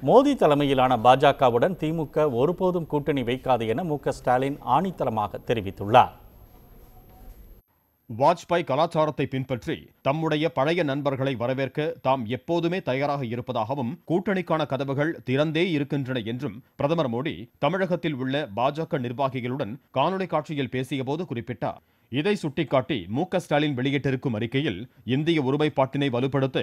மோடி தலைமையிலான பாஜகவுடன் திமுக ஒருபோதும் கூட்டணி வைக்காது என மு.க.ஸ்டாலின் ஆணித்தரமாக தெரிவித்துள்ளார். வாஜ்பாய் கலாச்சாரத்தை பின்பற்றி தம்முடைய பழைய நண்பர்களை வரவேற்க தாம் எப்போதுமே தயாராக இருப்பதாகவும் கூட்டணிக்கான கதவுகள் திறந்தே இருக்கின்றன என்றும் பிரதமர் மோடி தமிழகத்தில் உள்ள பாஜக நிர்வாகிகளுடன் காணொலி காட்சியில் பேசியபோது குறிப்பிட்டார். இதை சுட்டிக்காட்டி மு.க.ஸ்டாலின் வெளியிட்டிருக்கும் அறிக்கையில் இந்திய ஒருமைப்பாட்டினை வலுப்படுத்த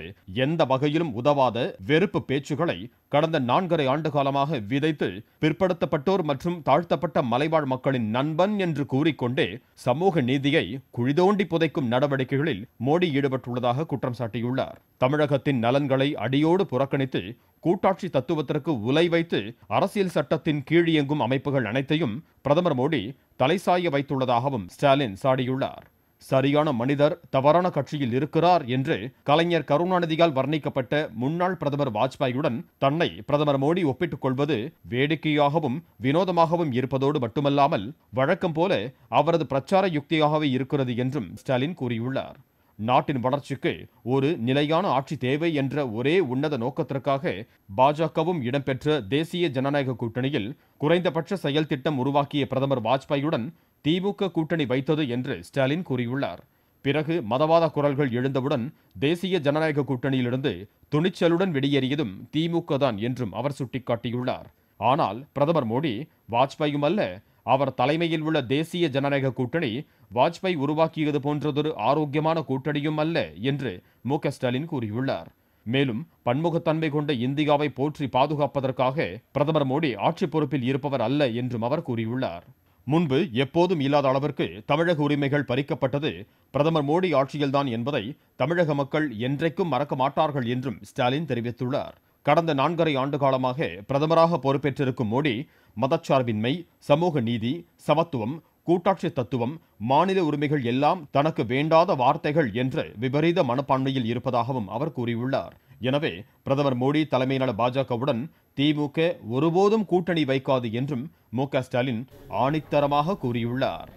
எந்த வகையிலும் உதவாத வெறுப்பு பேச்சுகளை கடந்த 4.5 ஆண்டு காலமாக விதைத்து பிற்படுத்தப்பட்டோர் மற்றும் தாழ்த்தப்பட்ட மலைவாழ் மக்களின் நண்பன் என்று கூறிக்கொண்டே சமூக நீதியை குழிதோண்டி புதைக்கும் நடவடிக்கைகளில் மோடி ஈடுபட்டுள்ளதாக குற்றம் சாட்டியுள்ளார். தமிழகத்தின் நலன்களை அடியோடு புறக்கணித்து கூட்டாட்சி தத்துவத்திற்கு உலை வைத்து அரசியல் சட்டத்தின் கீழ் இயங்கும் அமைப்புகள் அனைத்தையும் பிரதமர் மோடி தலைசாய வைத்துள்ளதாகவும் ஸ்டாலின் சாடியுள்ளார். சரியான மனிதர் தவறான கட்சியில் இருக்கிறார் என்று கலைஞர் கருணாநிதியால் வர்ணிக்கப்பட்ட முன்னாள் பிரதமர் வாஜ்பாயுடன் தன்னை பிரதமர் மோடி ஒப்பிட்டுக் கொள்வது வேடிக்கையாகவும் வினோதமாகவும் இருப்பதோடு மட்டுமல்லாமல் வழக்கம் போல அவரது பிரச்சார யுக்தியாகவே இருக்கிறது என்றும் ஸ்டாலின் கூறியுள்ளார். நாட்டின் வளர்ச்சிக்கு ஒரு நிலையான ஆட்சி தேவை என்ற ஒரே உன்னத நோக்கத்திற்காக பாஜகவும் இடம்பெற்ற தேசிய ஜனநாயக கூட்டணியில் குறைந்தபட்ச செயல் திட்டம் உருவாக்கிய பிரதமர் வாஜ்பாயுடன் திமுக கூட்டணி வைத்தது என்று ஸ்டாலின் கூறியுள்ளார். பிறகு மதவாத குரல்கள் எழுந்தவுடன் தேசிய ஜனநாயக கூட்டணியிலிருந்து துணிச்சலுடன் வெளியேறியதும் திமுக தான் என்றும் அவர் சுட்டிக்காட்டியுள்ளார். ஆனால் பிரதமர் மோடி வாஜ்பாயும் அல்ல, அவர் தலைமையில் உள்ள தேசிய ஜனநாயக கூட்டணி வாஜ்பாய் உருவாக்கியது போன்றதொரு ஆரோக்கியமான கூட்டணியும் அல்ல என்று மு.க.ஸ்டாலின் கூறியுள்ளார். மேலும் பன்முகத்தன்மை கொண்ட இந்தியாவை போற்றி பாதுகாப்பதற்காக பிரதமர் மோடி ஆட்சி பொறுப்பில் இருப்பவர் அல்ல என்றும் அவர் கூறியுள்ளார். முன்பு எப்போதும் இல்லாத அளவிற்கு தமிழக உரிமைகள் பறிக்கப்பட்டது பிரதமர் மோடி ஆட்சியில்தான் என்பதை தமிழக மக்கள் என்றைக்கும் மறக்க மாட்டார்கள் என்றும் ஸ்டாலின் தெரிவித்துள்ளார். கடந்த 4.5 ஆண்டு காலமாக பிரதமராக பொறுப்பேற்றிருக்கும் மோடி மதச்சார்பின்மை, சமூக நீதி, சமத்துவம், கூட்டாட்சி தத்துவம், மாநில உரிமைகள் எல்லாம் தனக்கு வேண்டாத வார்த்தைகள் என்ற விபரீத மனப்பான்மையில் இருப்பதாகவும் அவர் கூறியுள்ளார். எனவே பிரதமர் மோடி தலைமையிலான பாஜகவுடன் திமுக ஒருபோதும் கூட்டணி வைக்காது என்றும் மு.க.ஸ்டாலின் ஆணித்தரமாக கூறியுள்ளார்.